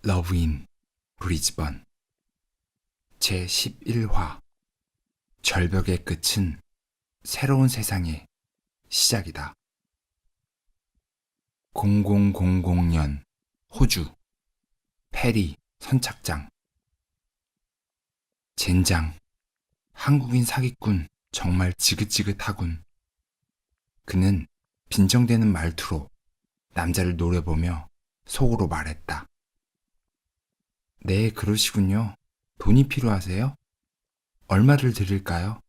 러브 인 브리즈번 제11화 절벽의 끝은 새로운 세상의 시작이다. 0000년 호주 페리 선착장. 젠장, 한국인 사기꾼 정말 지긋지긋하군. 그는 빈정대는 말투로 남자를 노려보며 속으로 말했다. 네, 그러시군요. 돈이 필요하세요? 얼마를 드릴까요?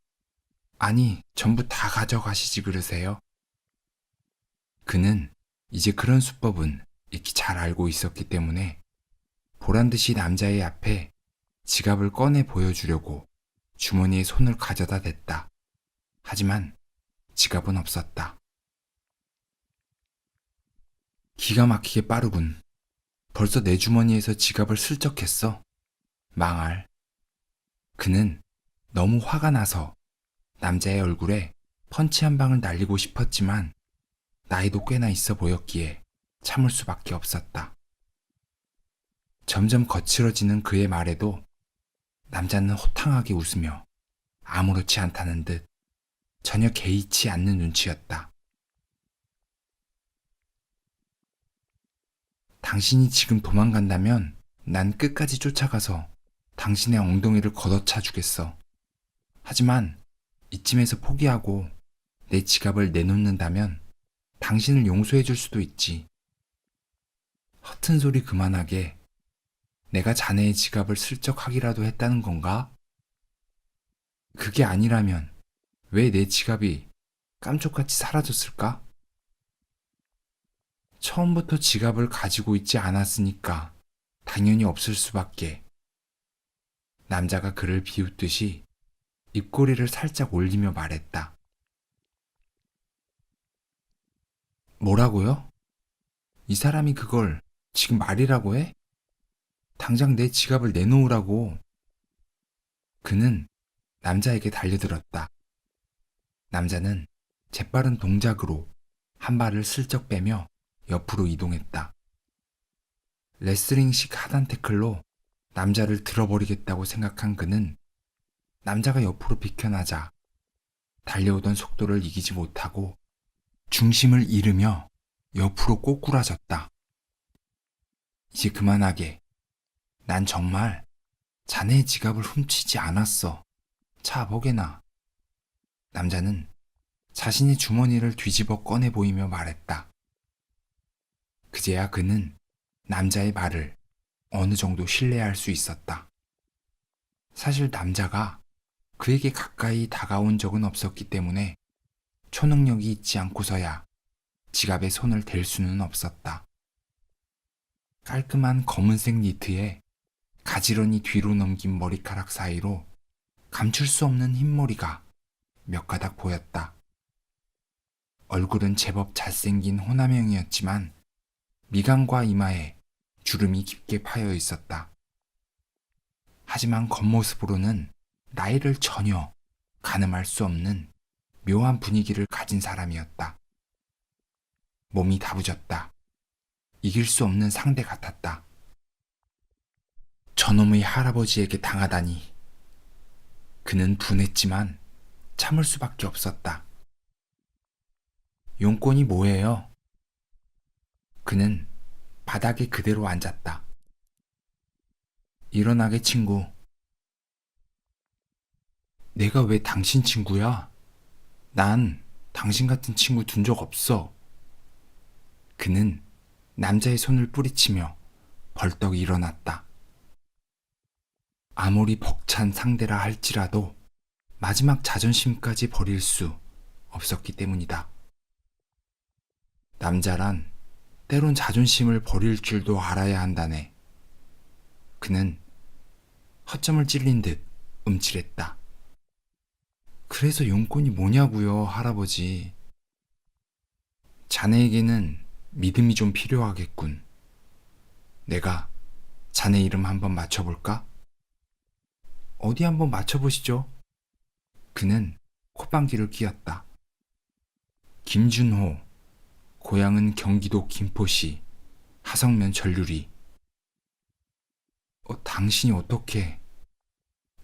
아니, 전부 다 가져가시지 그러세요? 그는 이제 그런 수법은 익히 잘 알고 있었기 때문에 보란듯이 남자의 앞에 지갑을 꺼내 보여주려고 주머니에 손을 가져다 댔다. 하지만 지갑은 없었다. 기가 막히게 빠르군. 벌써 내 주머니에서 지갑을 슬쩍 했어. 망할. 그는 너무 화가 나서 남자의 얼굴에 펀치 한 방을 날리고 싶었지만 나이도 꽤나 있어 보였기에 참을 수밖에 없었다. 점점 거칠어지는 그의 말에도 남자는 호탕하게 웃으며 아무렇지 않다는 듯 전혀 개의치 않는 눈치였다. 당신이 지금 도망간다면 난 끝까지 쫓아가서 당신의 엉덩이를 걷어차 주겠어. 하지만 이쯤에서 포기하고 내 지갑을 내놓는다면 당신을 용서해 줄 수도 있지. 허튼 소리 그만하게. 내가 자네의 지갑을 슬쩍 하기라도 했다는 건가? 그게 아니라면 왜 내 지갑이 깜짝같이 사라졌을까? 처음부터 지갑을 가지고 있지 않았으니까 당연히 없을 수밖에. 남자가 그를 비웃듯이 입꼬리를 살짝 올리며 말했다. 뭐라고요? 이 사람이 그걸 지금 말이라고 해? 당장 내 지갑을 내놓으라고. 그는 남자에게 달려들었다. 남자는 재빠른 동작으로 한 발을 슬쩍 빼며 옆으로 이동했다. 레슬링식 하단 태클로 남자를 들어버리겠다고 생각한 그는 남자가 옆으로 비켜나자 달려오던 속도를 이기지 못하고 중심을 잃으며 옆으로 꼬꾸라졌다. 이제 그만하게. 난 정말 자네의 지갑을 훔치지 않았어. 자, 보게나. 남자는 자신의 주머니를 뒤집어 꺼내 보이며 말했다. 그제야 그는 남자의 말을 어느 정도 신뢰할 수 있었다. 사실 남자가 그에게 가까이 다가온 적은 없었기 때문에 초능력이 있지 않고서야 지갑에 손을 댈 수는 없었다. 깔끔한 검은색 니트에 가지런히 뒤로 넘긴 머리카락 사이로 감출 수 없는 흰머리가 몇 가닥 보였다. 얼굴은 제법 잘생긴 호남형이었지만 미간과 이마에 주름이 깊게 파여 있었다. 하지만 겉모습으로는 나이를 전혀 가늠할 수 없는 묘한 분위기를 가진 사람이었다. 몸이 다부졌다. 이길 수 없는 상대 같았다. 저놈의 할아버지에게 당하다니. 그는 분했지만 참을 수밖에 없었다. 용건이 뭐예요? 그는 바닥에 그대로 앉았다. 일어나게 친구. 내가 왜 당신 친구야? 난 당신 같은 친구 둔 적 없어. 그는 남자의 손을 뿌리치며 벌떡 일어났다. 아무리 벅찬 상대라 할지라도 마지막 자존심까지 버릴 수 없었기 때문이다. 남자란 때론 자존심을 버릴 줄도 알아야 한다네. 그는 허점을 찔린 듯 움찔했다. 그래서 용건이 뭐냐고요, 할아버지. 자네에게는 믿음이 좀 필요하겠군. 내가 자네 이름 한번 맞춰볼까? 어디 한번 맞춰보시죠. 그는 콧방귀를 뀌었다. 김준호, 고향은 경기도 김포시, 하성면 전류리. 당신이 어떻게?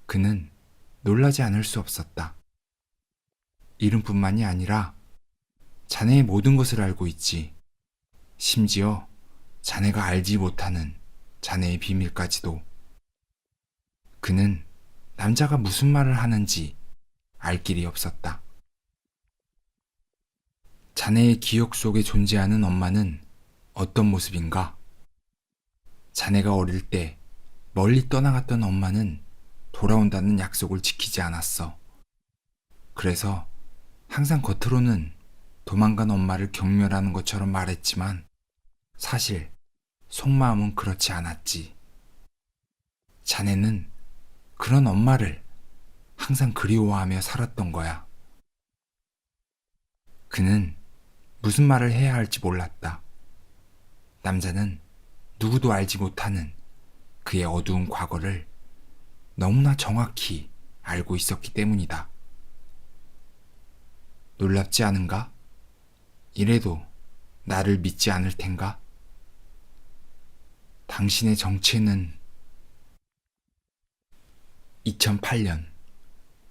그는 놀라지 않을 수 없었다. 이름뿐만이 아니라 자네의 모든 것을 알고 있지. 심지어 자네가 알지 못하는 자네의 비밀까지도. 그는 남자가 무슨 말을 하는지 알 길이 없었다. 자네의 기억 속에 존재하는 엄마는 어떤 모습인가? 자네가 어릴 때 멀리 떠나갔던 엄마는 돌아온다는 약속을 지키지 않았어. 그래서 항상 겉으로는 도망간 엄마를 경멸하는 것처럼 말했지만 사실 속마음은 그렇지 않았지. 자네는 그런 엄마를 항상 그리워하며 살았던 거야. 그는 무슨 말을 해야 할지 몰랐다. 남자는 누구도 알지 못하는 그의 어두운 과거를 너무나 정확히 알고 있었기 때문이다. 놀랍지 않은가? 이래도 나를 믿지 않을 텐가? 당신의 정체는 2008년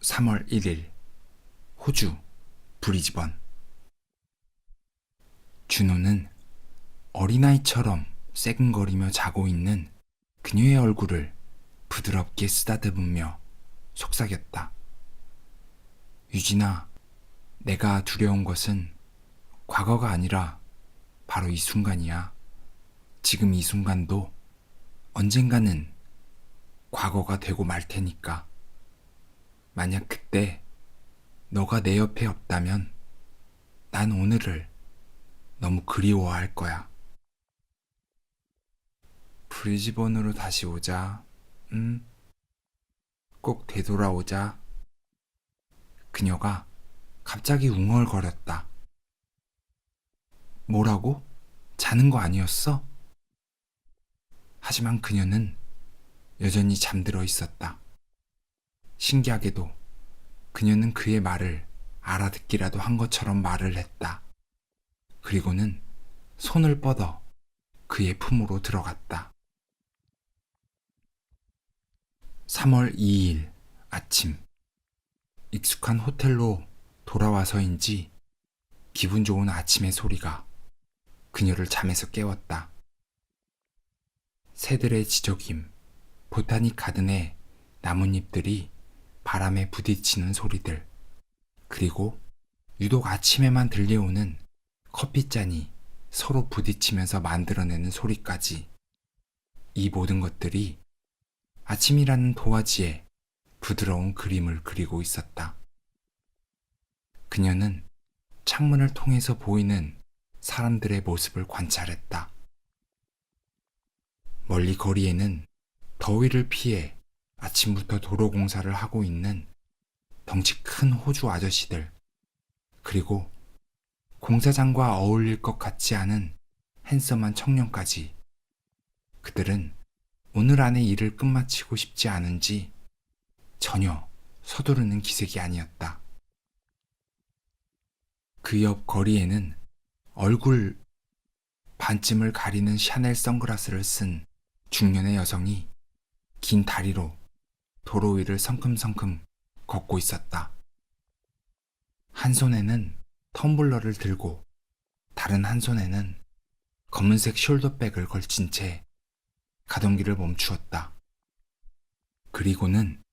3월 1일 호주 브리즈번. 준호는 어린아이처럼 새근거리며 자고 있는 그녀의 얼굴을 부드럽게 쓰다듬으며 속삭였다. 유진아, 내가 두려운 것은 과거가 아니라 바로 이 순간이야. 지금 이 순간도 언젠가는 과거가 되고 말 테니까. 만약 그때 너가 내 옆에 없다면 난 오늘을 너무 그리워할 거야. 브리즈번으로 다시 오자. 꼭 되돌아오자. 그녀가 갑자기 웅얼거렸다. 뭐라고? 자는 거 아니었어? 하지만 그녀는 여전히 잠들어 있었다. 신기하게도 그녀는 그의 말을 알아듣기라도 한 것처럼 말을 했다. 그리고는 손을 뻗어 그의 품으로 들어갔다. 3월 2일 아침, 익숙한 호텔로 돌아와서인지 기분 좋은 아침의 소리가 그녀를 잠에서 깨웠다. 새들의 지저귐, 보타닉 가든의 나뭇잎들이 바람에 부딪히는 소리들, 그리고 유독 아침에만 들려오는 커피잔이 서로 부딪히면서 만들어내는 소리까지, 이 모든 것들이 아침이라는 도화지에 부드러운 그림을 그리고 있었다. 그녀는 창문을 통해서 보이는 사람들의 모습을 관찰했다. 멀리 거리에는 더위를 피해 아침부터 도로 공사를 하고 있는 덩치 큰 호주 아저씨들, 그리고 공사장과 어울릴 것 같지 않은 핸섬한 청년까지. 그들은 오늘 안에 일을 끝마치고 싶지 않은지 전혀 서두르는 기색이 아니었다. 그 옆 거리에는 얼굴 반쯤을 가리는 샤넬 선글라스를 쓴 중년의 여성이 긴 다리로 도로 위를 성큼성큼 걷고 있었다. 한 손에는 텀블러를 들고 다른 한 손에는 검은색 숄더백을 걸친 채 가동기를 멈추었다. 그리고는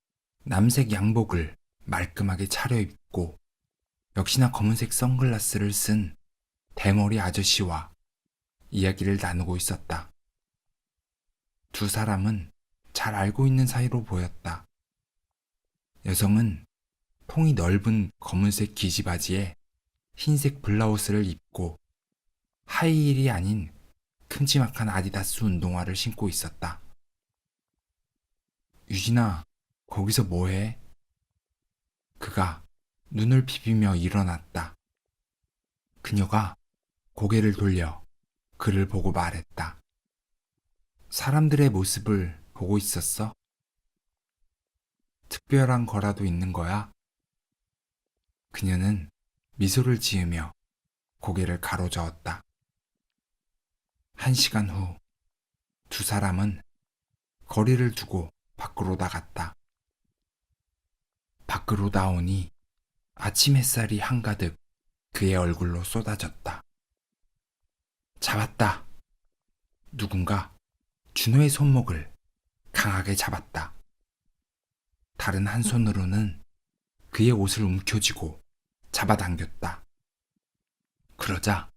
남색 양복을 말끔하게 차려입고 역시나 검은색 선글라스를 쓴 대머리 아저씨와 이야기를 나누고 있었다. 두 사람은 잘 알고 있는 사이로 보였다. 여성은 통이 넓은 검은색 기지바지에 흰색 블라우스를 입고 하이힐이 아닌 큼지막한 아디다스 운동화를 신고 있었다. 유진아, 거기서 뭐해? 그가 눈을 비비며 일어났다. 그녀가 고개를 돌려 그를 보고 말했다. 사람들의 모습을 보고 있었어? 특별한 거라도 있는 거야? 그녀는 미소를 지으며 고개를 가로저었다. 1시간 후, 두 사람은 거리를 두고 밖으로 나갔다. 밖으로 나오니 아침 햇살이 한가득 그의 얼굴로 쏟아졌다. 잡았다. 누군가 준호의 손목을 강하게 잡았다. 다른 한 손으로는 그의 옷을 움켜쥐고 잡아당겼다. 그러자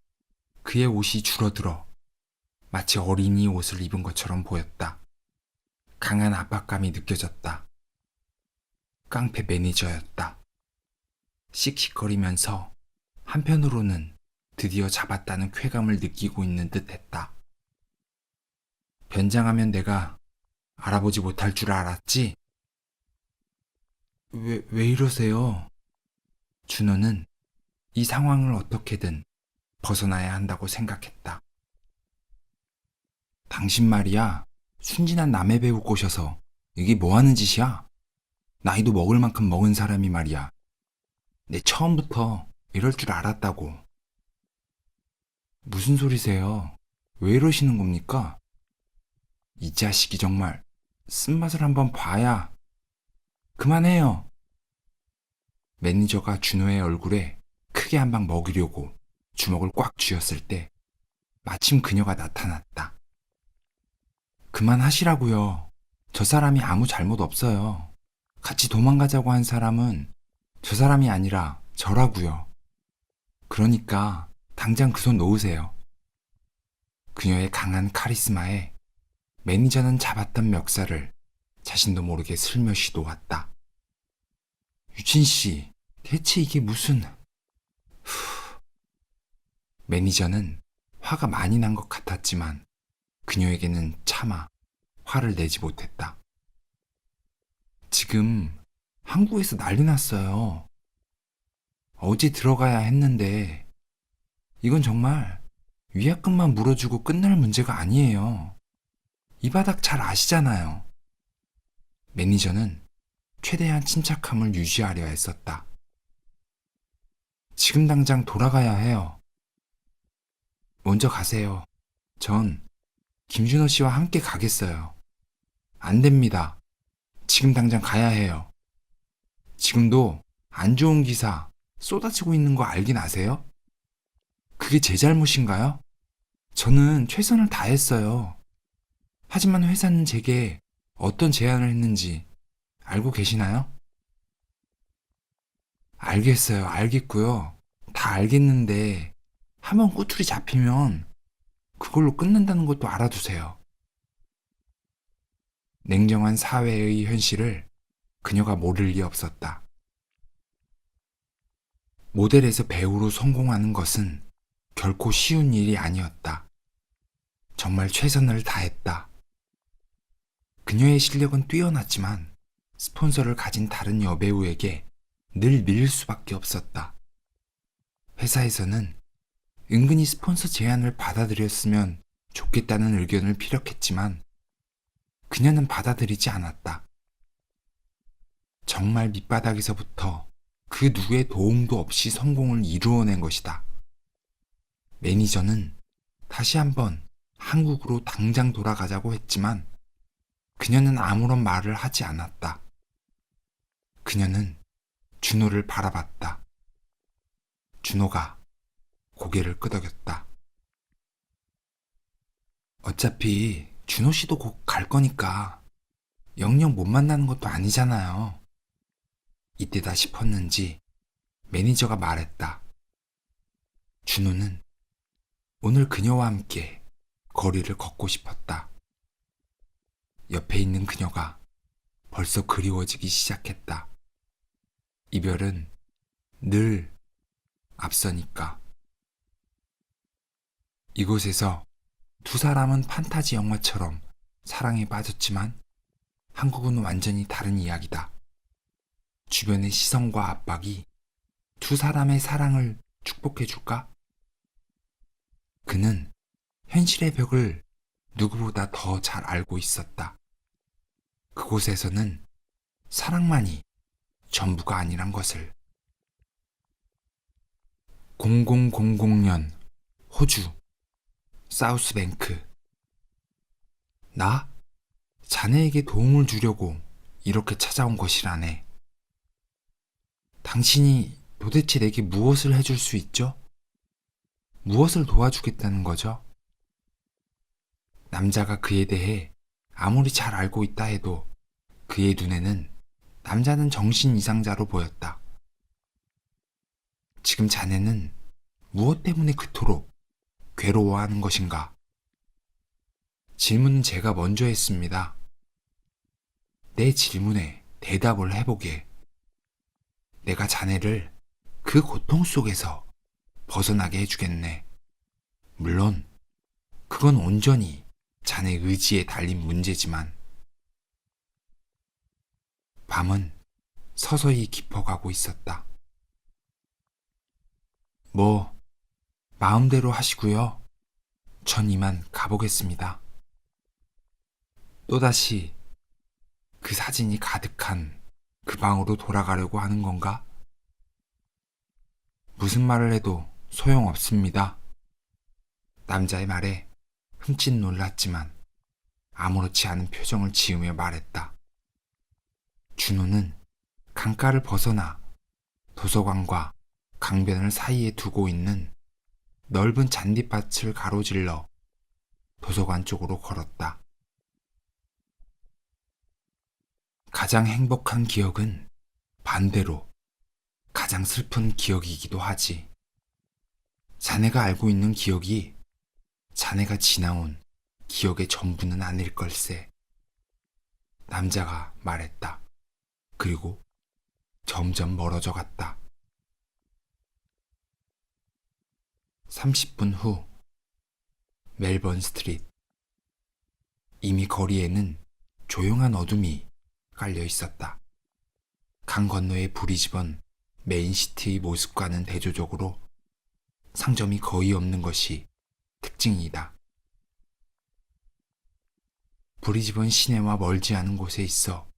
그의 옷이 줄어들어 마치 어린이 옷을 입은 것처럼 보였다. 강한 압박감이 느껴졌다. 깡패 매니저였다. 씩씩거리면서 한편으로는 드디어 잡았다는 쾌감을 느끼고 있는 듯 했다. 변장하면 내가 알아보지 못할 줄 알았지? 왜 이러세요? 준호는 이 상황을 어떻게든 벗어나야 한다고 생각했다. 당신 말이야, 순진한 남의 배우 꼬셔서 이게 뭐 하는 짓이야? 나이도 먹을 만큼 먹은 사람이 말이야. 내 처음부터 이럴 줄 알았다고. 무슨 소리세요? 왜 이러시는 겁니까? 이 자식이 정말 쓴맛을 한번 봐야. 그만해요. 매니저가 준호의 얼굴에 크게 한 방 먹이려고 주먹을 꽉 쥐었을 때 마침 그녀가 나타났다. 그만하시라고요. 저 사람이 아무 잘못 없어요. 같이 도망가자고 한 사람은 저 사람이 아니라 저라고요. 그러니까 당장 그 손 놓으세요. 그녀의 강한 카리스마에 매니저는 잡았던 멱살을 자신도 모르게 슬며시 놓았다. 유진 씨, 대체 이게 무슨... 매니저는 화가 많이 난 것 같았지만 그녀에게는 차마 화를 내지 못했다. 지금 한국에서 난리 났어요. 어제 들어가야 했는데 이건 정말 위약금만 물어주고 끝날 문제가 아니에요. 이 바닥 잘 아시잖아요. 매니저는 최대한 침착함을 유지하려 했었다. 지금 당장 돌아가야 해요. 먼저 가세요. 전 김준호 씨와 함께 가겠어요. 안 됩니다. 지금 당장 가야 해요. 지금도 안 좋은 기사 쏟아지고 있는 거 알긴 아세요? 그게 제 잘못인가요? 저는 최선을 다했어요. 하지만 회사는 제게 어떤 제안을 했는지 알고 계시나요? 알겠어요. 알겠고요. 다 알겠는데 한번 꼬투리 잡히면 그걸로 끝난다는 것도 알아두세요. 냉정한 사회의 현실을 그녀가 모를 리 없었다. 모델에서 배우로 성공하는 것은 결코 쉬운 일이 아니었다. 정말 최선을 다했다. 그녀의 실력은 뛰어났지만 스폰서를 가진 다른 여배우에게 늘 밀릴 수밖에 없었다. 회사에서는 은근히 스폰서 제안을 받아들였으면 좋겠다는 의견을 피력했지만 그녀는 받아들이지 않았다. 정말 밑바닥에서부터 그 누구의 도움도 없이 성공을 이루어낸 것이다. 매니저는 다시 한번 한국으로 당장 돌아가자고 했지만 그녀는 아무런 말을 하지 않았다. 그녀는 준호를 바라봤다. 준호가 고개를 끄덕였다. 어차피 준호 씨도 곧 갈 거니까 영영 못 만나는 것도 아니잖아요. 이때다 싶었는지 매니저가 말했다. 준호는 오늘 그녀와 함께 거리를 걷고 싶었다. 옆에 있는 그녀가 벌써 그리워지기 시작했다. 이별은 늘 앞서니까. 이곳에서 두 사람은 판타지 영화처럼 사랑에 빠졌지만 한국은 완전히 다른 이야기다. 주변의 시선과 압박이 두 사람의 사랑을 축복해줄까? 그는 현실의 벽을 누구보다 더 잘 알고 있었다. 그곳에서는 사랑만이 전부가 아니란 것을. 0000년 호주 사우스뱅크. 나? 자네에게 도움을 주려고 이렇게 찾아온 것이라네. 당신이 도대체 내게 무엇을 해줄 수 있죠? 무엇을 도와주겠다는 거죠? 남자가 그에 대해 아무리 잘 알고 있다 해도 그의 눈에는 남자는 정신 이상자로 보였다. 지금 자네는 무엇 때문에 그토록 괴로워하는 것인가? 질문은 제가 먼저 했습니다. 내 질문에 대답을 해보게. 내가 자네를 그 고통 속에서 벗어나게 해주겠네. 물론 그건 온전히 자네 의지에 달린 문제지만. 밤은 서서히 깊어가고 있었다. 뭐 마음대로 하시고요. 전 이만 가보겠습니다. 또다시 그 사진이 가득한 그 방으로 돌아가려고 하는 건가? 무슨 말을 해도 소용없습니다. 남자의 말에 흠칫 놀랐지만 아무렇지 않은 표정을 지으며 말했다. 준호는 강가를 벗어나 도서관과 강변을 사이에 두고 있는 넓은 잔디밭을 가로질러 도서관 쪽으로 걸었다. 가장 행복한 기억은 반대로 가장 슬픈 기억이기도 하지. 자네가 알고 있는 기억이 자네가 지나온 기억의 전부는 아닐 걸세. 남자가 말했다. 그리고 점점 멀어져 갔다. 30분 후 멜번 스트리트. 이미 거리에는 조용한 어둠이 깔려 있었다. 강 건너에 불이 집은 메인시티의 모습과는 대조적으로 상점이 거의 없는 것이 특징이다. 브리즈번 시내와 멀지 않은 곳에 있어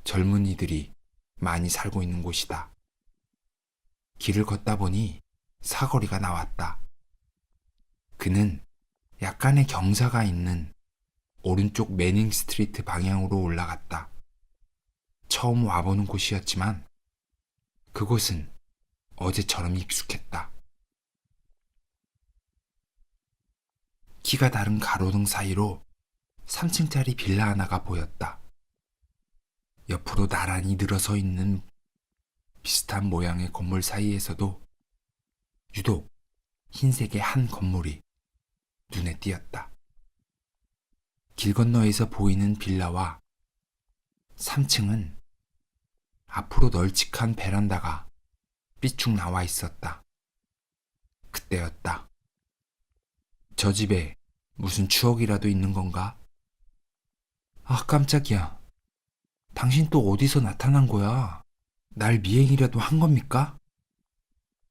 젊은이들이 많이 살고 있는 곳이다. 길을 걷다 보니 사거리가 나왔다. 그는 약간의 경사가 있는 오른쪽 매닝 스트리트 방향으로 올라갔다. 처음 와보는 곳이었지만 그곳은 어제처럼 익숙했다. 키가 다른 가로등 사이로 3층짜리 빌라 하나가 보였다. 옆으로 나란히 늘어서 있는 비슷한 모양의 건물 사이에서도 유독 흰색의 한 건물이 눈에 띄었다. 길 건너에서 보이는 빌라와 3층은 앞으로 널찍한 베란다가 삐쭉 나와 있었다. 그때였다. 저 집에 무슨 추억이라도 있는 건가? 아, 깜짝이야. 당신 또 어디서 나타난 거야? 날 미행이라도 한 겁니까?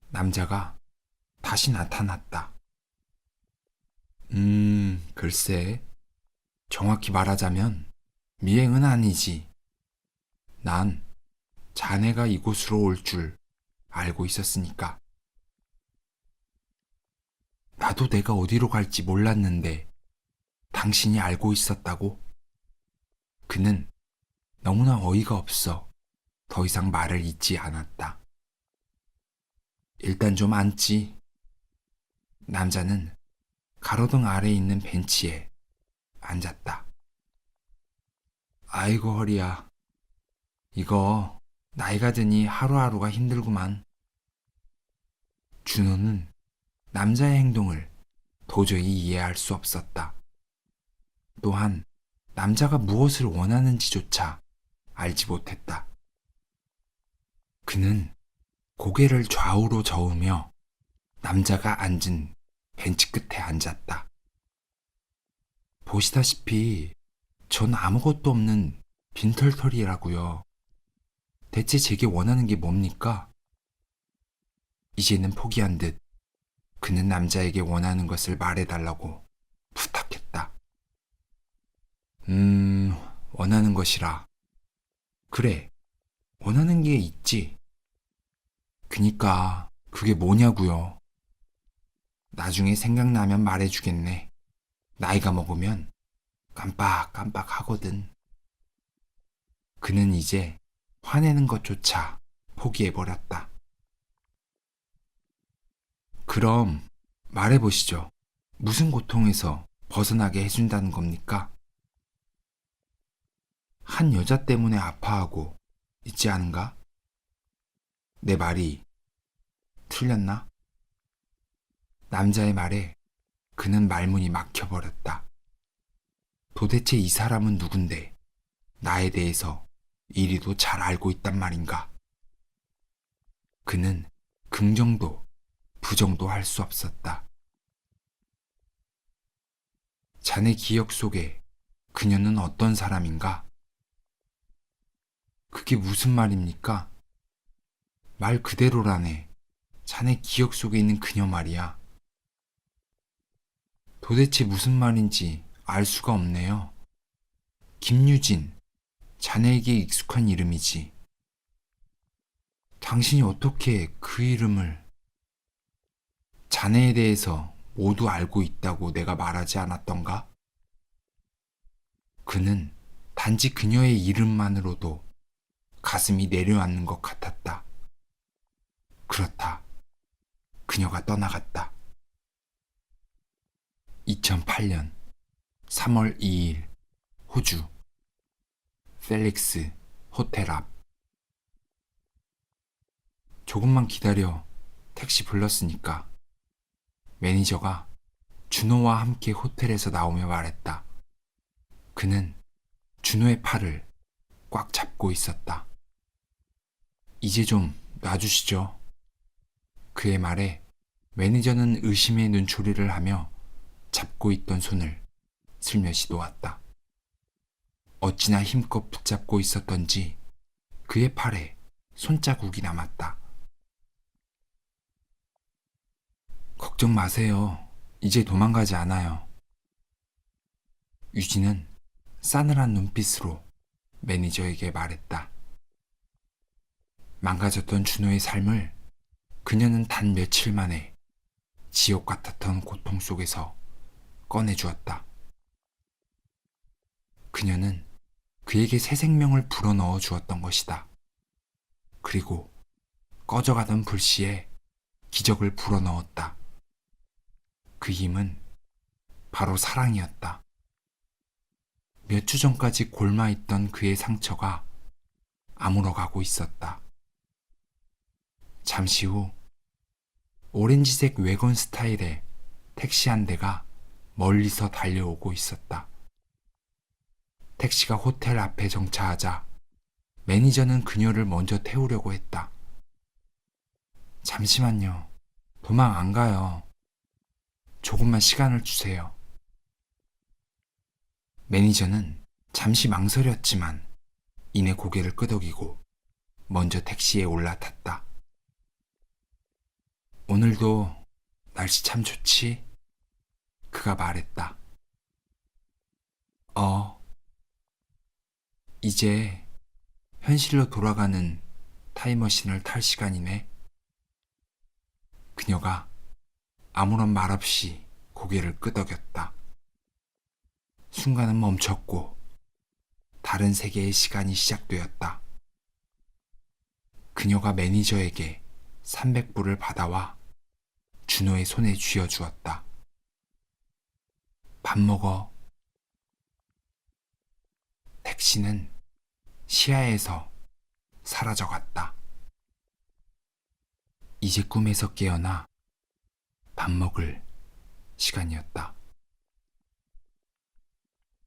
남자가 다시 나타났다. 글쎄. 정확히 말하자면 미행은 아니지. 난 자네가 이곳으로 올 줄 알고 있었으니까. 나도 내가 어디로 갈지 몰랐는데 당신이 알고 있었다고? 그는 너무나 어이가 없어 더 이상 말을 잇지 않았다. 일단 좀 앉지. 남자는 가로등 아래에 있는 벤치에 앉았다. 아이고 허리야. 이거 나이가 드니 하루하루가 힘들구만. 준호는 남자의 행동을 도저히 이해할 수 없었다. 또한 남자가 무엇을 원하는지조차 알지 못했다. 그는 고개를 좌우로 저으며 남자가 앉은 벤치 끝에 앉았다. 보시다시피 전 아무것도 없는 빈털터리라고요. 대체 제게 원하는 게 뭡니까? 이제는 포기한 듯 그는 남자에게 원하는 것을 말해달라고 부탁했다. 원하는 것이라. 그래, 원하는 게 있지. 그니까 그게 뭐냐고요. 나중에 생각나면 말해주겠네. 나이가 먹으면 깜빡깜빡 하거든. 그는 이제 화내는 것조차 포기해버렸다. 그럼 말해보시죠. 무슨 고통에서 벗어나게 해준다는 겁니까? 한 여자 때문에 아파하고 있지 않은가? 내 말이 틀렸나? 남자의 말에 그는 말문이 막혀버렸다. 도대체 이 사람은 누군데 나에 대해서 이리도 잘 알고 있단 말인가? 그는 긍정도 부정도 할 수 없었다. 자네 기억 속에 그녀는 어떤 사람인가? 그게 무슨 말입니까? 말 그대로라네. 자네 기억 속에 있는 그녀 말이야. 도대체 무슨 말인지 알 수가 없네요. 김유진, 자네에게 익숙한 이름이지. 당신이 어떻게 그 이름을... 자네에 대해서 모두 알고 있다고 내가 말하지 않았던가? 그는 단지 그녀의 이름만으로도 가슴이 내려앉는 것 같았다. 그렇다. 그녀가 떠나갔다. 2008년 3월 2일 호주 펠릭스 호텔 앞. 조금만 기다려. 택시 불렀으니까. 매니저가 준호와 함께 호텔에서 나오며 말했다. 그는 준호의 팔을 꽉 잡고 있었다. 이제 좀 놔주시죠. 그의 말에 매니저는 의심의 눈초리를 하며 잡고 있던 손을 슬며시 놓았다. 어찌나 힘껏 붙잡고 있었던지 그의 팔에 손자국이 남았다. 걱정 마세요. 이제 도망가지 않아요. 유진은 싸늘한 눈빛으로 매니저에게 말했다. 망가졌던 준호의 삶을 그녀는 단 며칠 만에 지옥 같았던 고통 속에서 꺼내주었다. 그녀는 그에게 새 생명을 불어넣어 주었던 것이다. 그리고 꺼져가던 불씨에 기적을 불어넣었다. 그 힘은 바로 사랑이었다. 몇 주 전까지 골마있던 그의 상처가 아물어가고 있었다. 잠시 후 오렌지색 외건 스타일의 택시 한 대가 멀리서 달려오고 있었다. 택시가 호텔 앞에 정차하자 매니저는 그녀를 먼저 태우려고 했다. 잠시만요. 도망 안 가요. 조금만 시간을 주세요. 매니저는 잠시 망설였지만 이내 고개를 끄덕이고 먼저 택시에 올라탔다. 오늘도 날씨 참 좋지? 그가 말했다. 이제 현실로 돌아가는 타임머신을 탈 시간이네. 그녀가 아무런 말 없이 고개를 끄덕였다. 순간은 멈췄고 다른 세계의 시간이 시작되었다. 그녀가 매니저에게 300불을 받아와 준호의 손에 쥐어주었다. 밥 먹어. 택시는 시야에서 사라져갔다. 이제 꿈에서 깨어나 밥 먹을 시간이었다.